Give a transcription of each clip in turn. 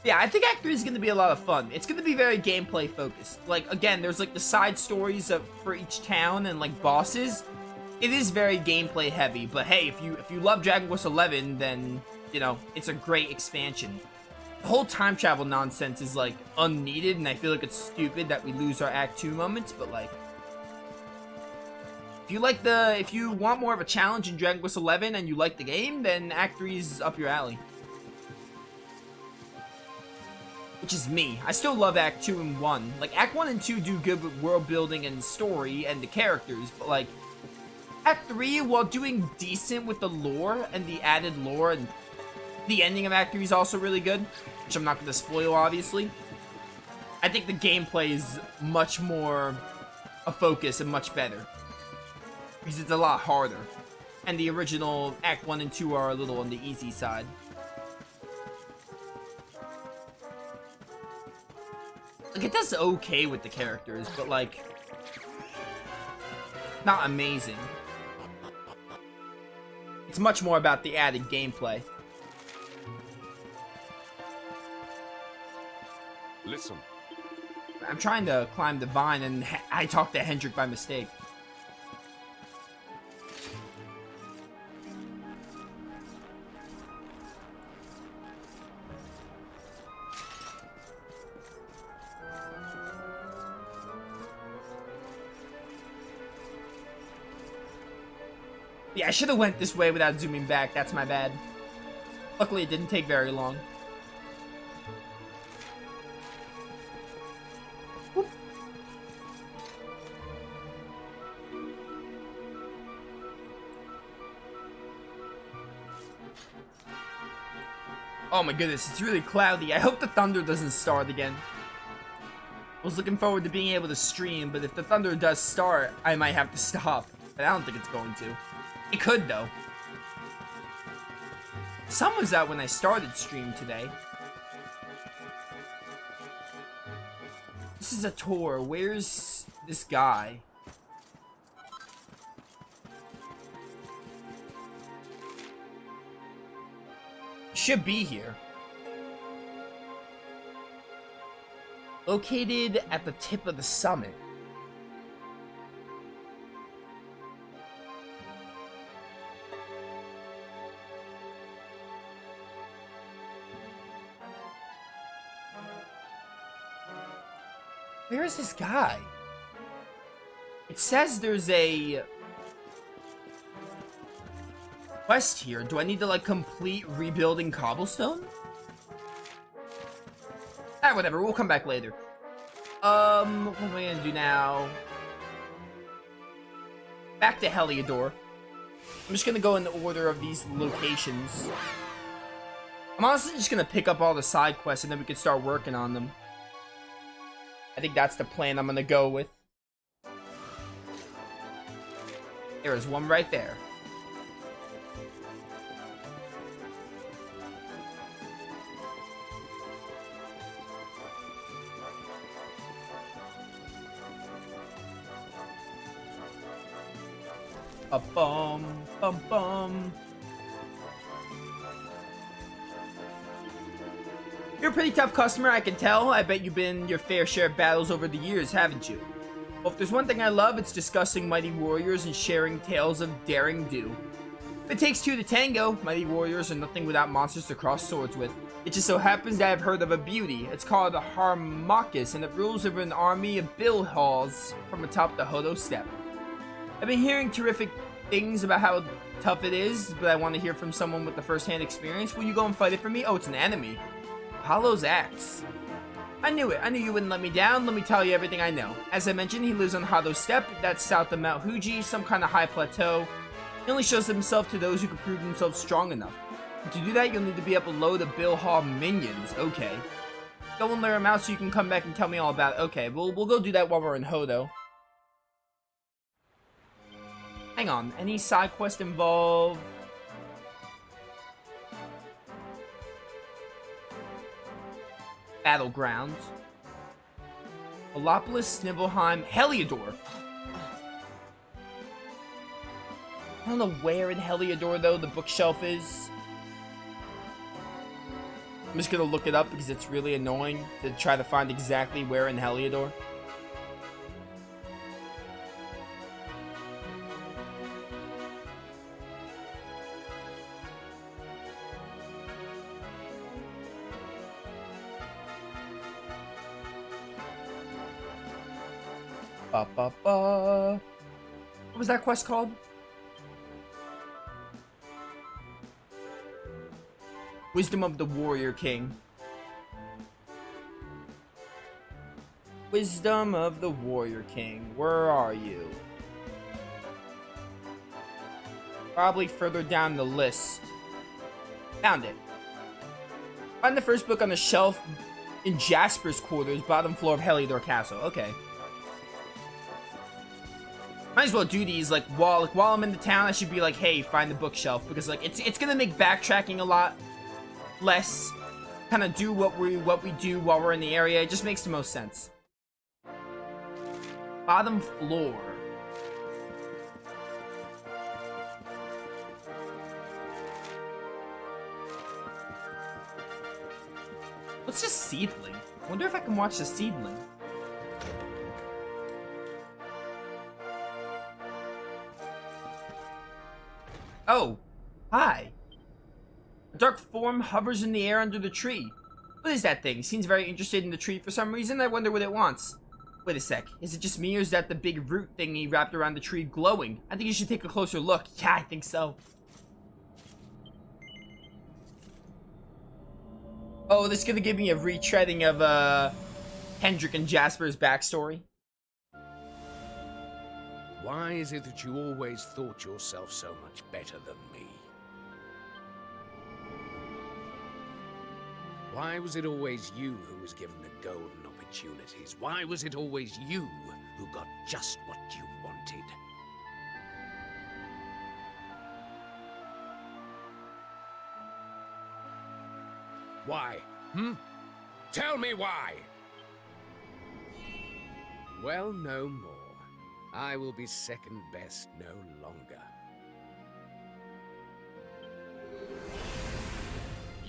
Yeah, I think Act 3 is going to be a lot of fun. It's going to be very gameplay focused. Like, again, there's like the side stories for each town and like bosses. It is very gameplay heavy, but hey, if you love Dragon Quest 11, then, you know, it's a great expansion. The whole time travel nonsense is like unneeded, and I feel like it's stupid that we lose our Act 2 moments, but like, if you want more of a challenge in Dragon Quest 11 and you like the game, then Act 3 is up your alley. Which is me. I still love Act 2 and 1. Like, Act 1 and 2 do good with world building and story and the characters, but like, Act 3, while doing decent with the lore and the added lore, and the ending of Act 3 is also really good, which I'm not going to spoil, obviously. I think the gameplay is much more a focus and much better. Because it's a lot harder. And the original Act 1 and 2 are a little on the easy side. Like, it does okay with the characters, but like, not amazing. It's much more about the added gameplay. Listen. I'm trying to climb the vine and I talked to Hendrick by mistake. Yeah, I should have went this way without zooming back. That's my bad. Luckily, it didn't take very long. Whoop. Oh my goodness, it's really cloudy. I hope the thunder doesn't start again. I was looking forward to being able to stream, but if the thunder does start, I might have to stop. But I don't think it's going to. It could, though. Sun was out when I started stream today. This is a tour. Where's this guy? Should be here. Located at the tip of the summit. Where is this guy? It says there's a quest here. Do I need to like complete rebuilding cobblestone? Ah, whatever. We'll come back later. What am I gonna do now? Back to Heliodor. I'm just gonna go in the order of these locations. I'm honestly just gonna pick up all the side quests and then we can start working on them. I think that's the plan I'm gonna go with. There is one right there. Bum bum bum. You're a pretty tough customer, I can tell. I bet you've been your fair share of battles over the years, haven't you? Well, if there's one thing I love, it's discussing mighty warriors and sharing tales of daring do. If it takes two to tango, mighty warriors are nothing without monsters to cross swords with. It just so happens that I've heard of a beauty. It's called a Harmachis, and it rules over an army of Billhalls from atop the Hodo Steppe. I've been hearing terrific things about how tough it is, but I want to hear from someone with the first-hand experience. Will you go and fight it for me? Oh, it's an enemy. Apollo's axe. I knew it. I knew you wouldn't let me down. Let me tell you everything I know. As I mentioned, he lives on Hodo Steppe. That's south of Mount Fuji, some kind of high plateau. He only shows himself to those who can prove themselves strong enough. But to do that, you'll need to be up a load of Billhall minions. Okay. Go and lure him out so you can come back and tell me all about it. Okay, we'll go do that while we're in Hodo. Hang on. Any side quest involve... Battlegrounds. Alopolis, Snivellheim, Heliodor. I don't know where in Heliodor, though, the bookshelf is. I'm just gonna look it up because it's really annoying to try to find exactly where in Heliodor. What was that quest called? Wisdom of the Warrior King. Wisdom of the Warrior King. Where are you? Probably further down the list. Found it. Find the first book on the shelf in Jasper's quarters, bottom floor of Heliodor Castle. Okay. Might as well do these like while I'm in the town. I should be like, hey, find the bookshelf, because like it's gonna make backtracking a lot less. Kind of do what we do while we're in the area. It just makes the most sense. Bottom floor. What's this seedling? I wonder if I can watch the seedling. Oh, hi. A dark form hovers in the air under the tree. What is that thing? Seems very interested in the tree for some reason. I wonder what it wants. Wait a sec. Is it just me, or is that the big root thingy wrapped around the tree glowing? I think you should take a closer look. Yeah, I think so. Oh, this is gonna give me a retreading of Hendrick and Jasper's backstory. Why is it that you always thought yourself so much better than me? Why was it always you who was given the golden opportunities? Why was it always you who got just what you wanted? Why? Tell me why! Well, no more. I will be second best no longer.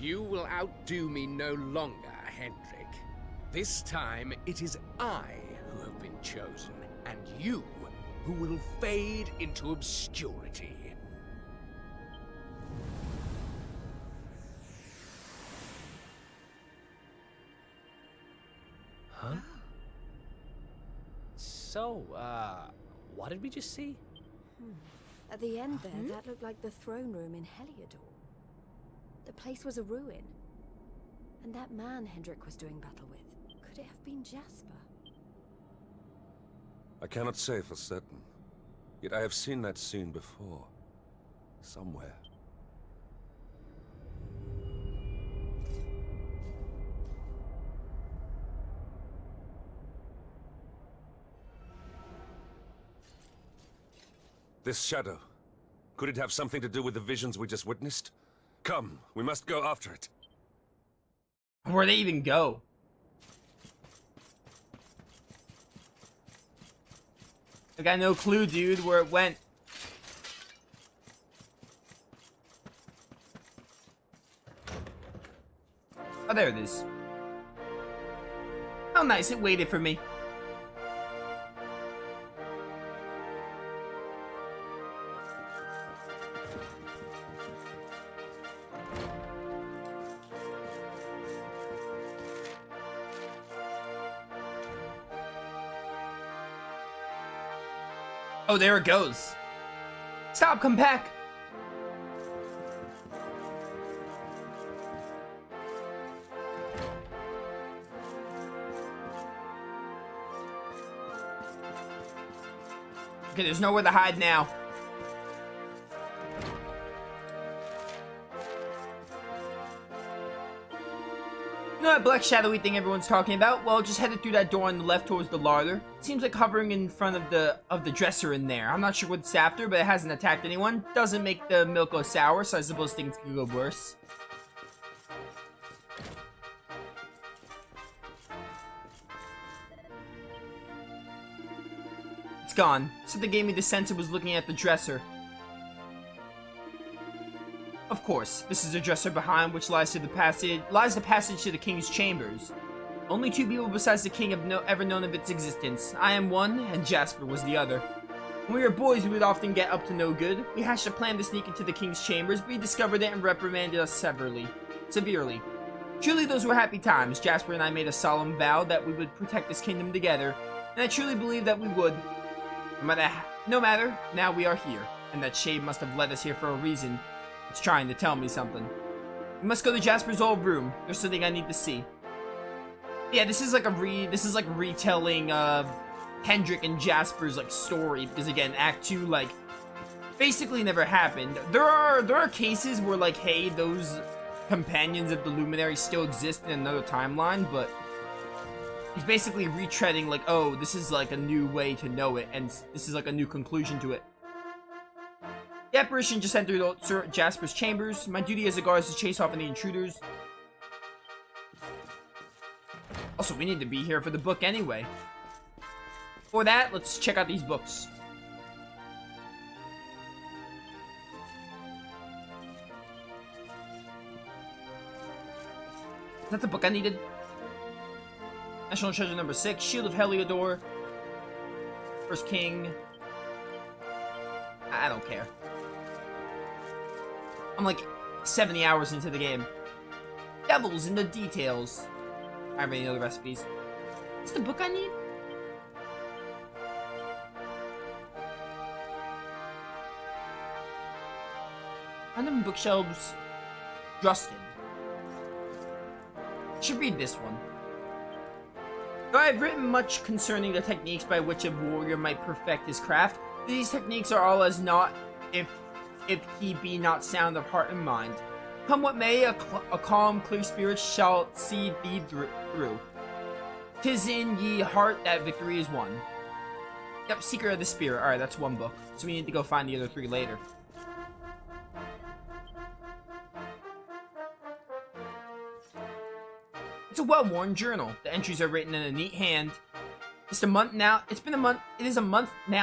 You will outdo me no longer, Hendrick. This time, it is I who have been chosen, and you who will fade into obscurity. Huh? So, what did we just see? At the end there, that looked like the throne room in Heliodor. The place was a ruin. And that man Hendrick was doing battle with, could it have been Jasper? I cannot say for certain. Yet I have seen that scene before. Somewhere. This shadow. Could it have something to do with the visions we just witnessed? Come, we must go after it. Where'd they even go? I got no clue, dude, where it went. Oh, there it is. How nice, it waited for me. Oh, there it goes. Stop, come back. Okay, there's nowhere to hide now. You know that black shadowy thing everyone's talking about? Well, just headed through that door on the left towards the larder. Seems like hovering in front of the dresser in there. I'm not sure what it's after, but it hasn't attacked anyone. Doesn't make the milk go sour, so I suppose things could go worse. It's gone. Something gave me the sense it was looking at the dresser. Of course, this is a dresser behind which lies the passage to the king's chambers. Only two people besides the king have ever known of its existence. I am one, and Jasper was the other. When we were boys, we would often get up to no good. We hatched a plan to sneak into the king's chambers, but he discovered it and reprimanded us severely. Truly, those were happy times. Jasper and I made a solemn vow that we would protect this kingdom together, and I truly believe that we would. No matter, now we are here, and that shade must have led us here for a reason. It's trying to tell me something. We must go to Jasper's old room. There's something I need to see. Yeah, this is like retelling Hendrick and Jasper's like story, because again, Act 2 like basically never happened. There are cases where like, hey, those companions of the Luminary still exist in another timeline, but he's basically retreading like, oh, this is like a new way to know it, and this is like a new conclusion to it. The apparition just entered Sir Jasper's chambers. My duty as a guard is to chase off any intruders. Also, we need to be here for the book anyway. For that, let's check out these books. Is that the book I needed? National Treasure number 6, Shield of Heliodor. First King. I don't care. I'm like 70 hours into the game. Devils in the details. I already know the recipes. Is the book I need? Random bookshelves. Druskin. Should read this one. Though I've written much concerning the techniques by which a warrior might perfect his craft, these techniques are all as naught if he be not sound of heart and mind. Come what may, a calm, clear spirit shall see thee through. 'Tis in ye heart that victory is won. Yep, Secret of the Spirit. Alright, that's one book. So we need to go find the other 3 later. It's a well-worn journal. The entries are written in a neat hand. It is a month now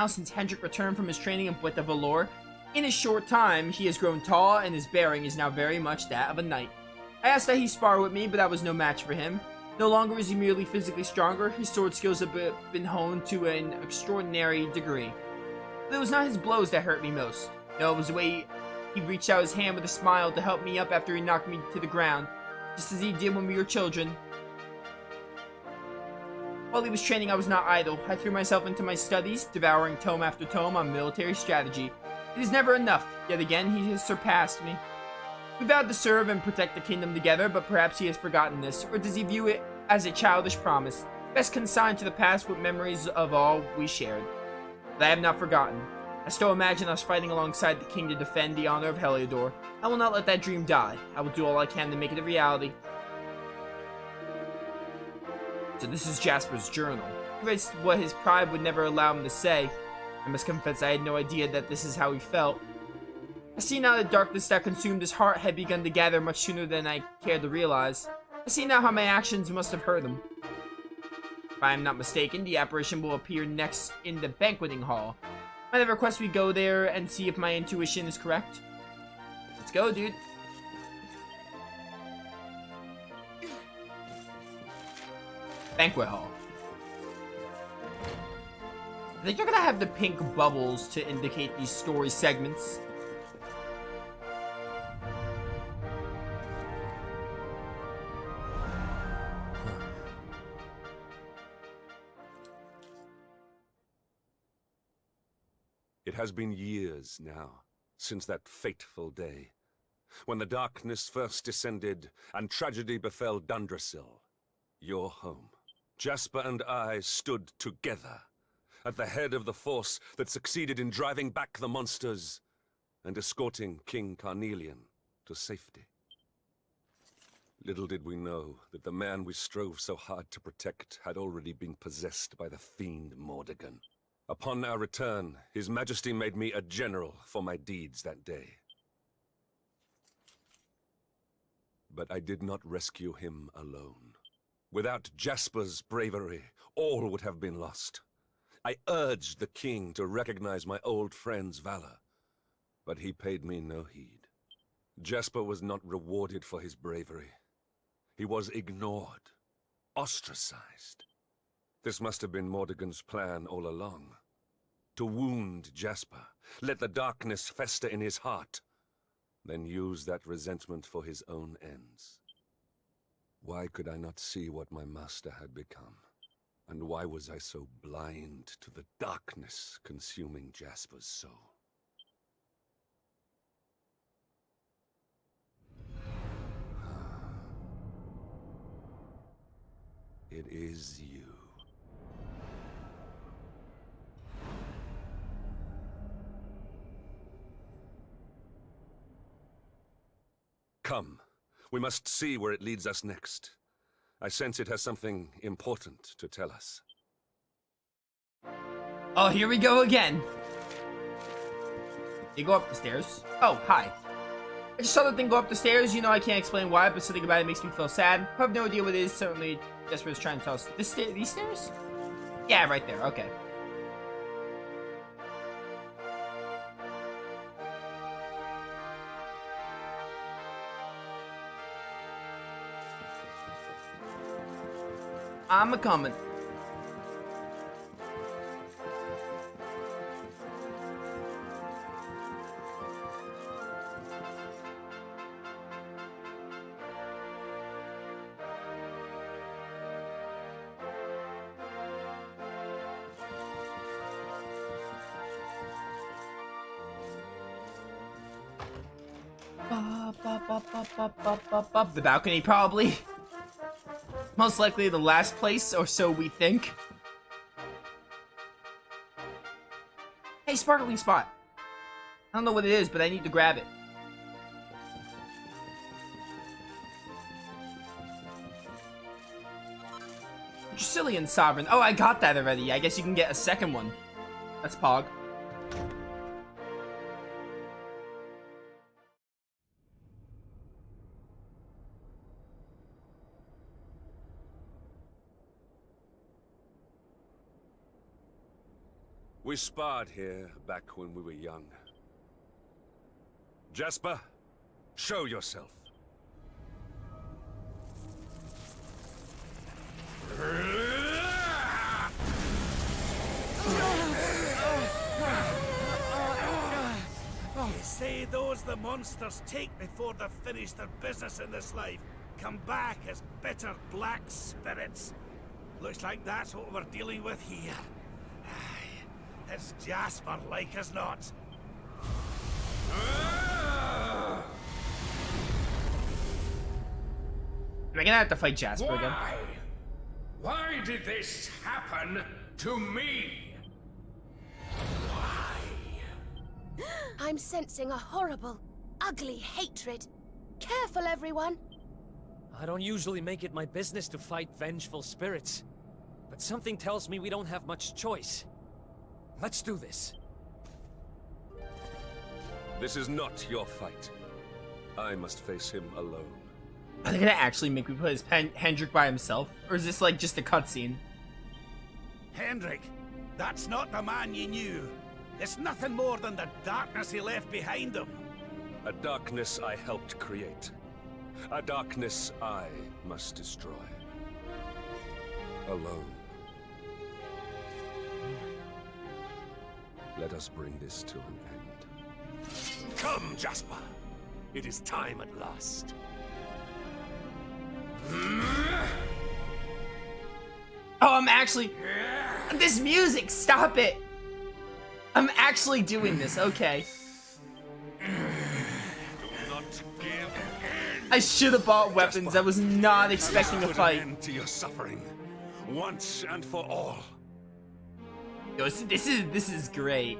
since Hendrick returned from his training in Bweta Valor. In a short time, he has grown tall, and his bearing is now very much that of a knight. I asked that he spar with me, but I was no match for him. No longer is he merely physically stronger, his sword skills have been honed to an extraordinary degree. But it was not his blows that hurt me most. No, it was the way he reached out his hand with a smile to help me up after he knocked me to the ground, just as he did when we were children. While he was training, I was not idle. I threw myself into my studies, devouring tome after tome on military strategy. It is never enough. Yet again, he has surpassed me. We vowed to serve and protect the kingdom together, but perhaps he has forgotten this, or does he view it as a childish promise, best consigned to the past with memories of all we shared. But I have not forgotten. I still imagine us fighting alongside the king to defend the honor of Heliodor. I will not let that dream die. I will do all I can to make it a reality. So this is Jasper's journal. He writes what his pride would never allow him to say. I must confess I had no idea that this is how he felt. I see now the darkness that consumed his heart had begun to gather much sooner than I cared to realize. I see now how my actions must have hurt him. If I am not mistaken, the apparition will appear next in the banqueting hall. Might I request we go there and see if my intuition is correct? Let's go, dude. Banquet hall. I think you're gonna have the pink bubbles to indicate these story segments. It has been years now, since that fateful day, when the darkness first descended and tragedy befell Dundrasil, your home. Jasper and I stood together, at the head of the force that succeeded in driving back the monsters and escorting King Carnelian to safety. Little did we know that the man we strove so hard to protect had already been possessed by the fiend Mordegon. Upon our return, His Majesty made me a general for my deeds that day. But I did not rescue him alone. Without Jasper's bravery, all would have been lost. I urged the king to recognize my old friend's valor, but he paid me no heed. Jasper was not rewarded for his bravery. He was ignored, ostracized. This must have been Mordegon's plan all along. To wound Jasper, let the darkness fester in his heart, then use that resentment for his own ends. Why could I not see what my master had become? And why was I so blind to the darkness consuming Jasper's soul? It is you. Come. We must see where it leads us next. I sense it has something important to tell us. Oh, here we go again. You go up the stairs. Oh, hi. I just saw the thing go up the stairs. You know, I can't explain why, but something about it makes me feel sad. I have no idea what it is. Certainly, Jasper is trying to tell us. These stairs? Yeah, right there. Okay. I'm a-coming. The balcony, probably. Most likely the last place, or so we think. Hey, sparkling spot. I don't know what it is, but I need to grab it. Dracilian Sovereign. Oh, I got that already. I guess you can get a second one. That's Pog. We sparred here back when we were young. Jasper, show yourself. You say those the monsters take before they've finished their business in this life come back as bitter black spirits. Looks like that's what we're dealing with here. It's Jasper, like as not. Am I gonna have to fight Jasper again? Why? Why did this happen to me? I'm sensing a horrible, ugly hatred. Careful, everyone. I don't usually make it my business to fight vengeful spirits, but something tells me we don't have much choice. Let's do this. This is not your fight. I must face him alone. Are they gonna actually make me play as Hendrick by himself? Or is this like just a cutscene? Hendrick, that's not the man you knew. It's nothing more than the darkness he left behind him. A darkness I helped create. A darkness I must destroy. Alone. Let us bring this to an end. Come, Jasper. It is time at last. Oh, I'm actually... This music! Stop it! I'm actually doing this, okay. I should have bought weapons. Jasper, I was not expecting a put fight. an end to your suffering, once and for all. Yo, this is great.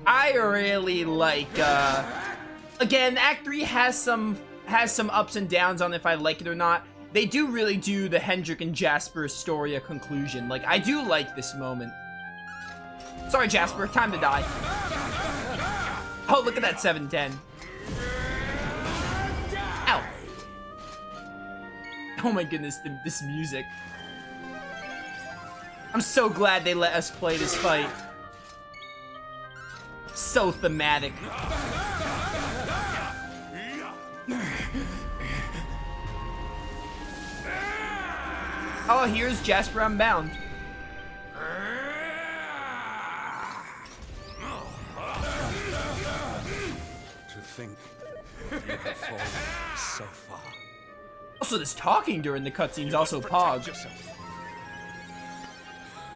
I really like, again, Act 3 has some ups and downs on if I like it or not. They do really do the Hendrick and Jasper story a conclusion. Like, I do like this moment. Sorry, Jasper, time to die. Oh, look at that 710. Ow. Oh my goodness, this music. I'm so glad they let us play this fight. So thematic. Oh, here's Jasper Unbound. To think you have fallen so far. Also, this talking during the cutscenes also Protect pog. yourself.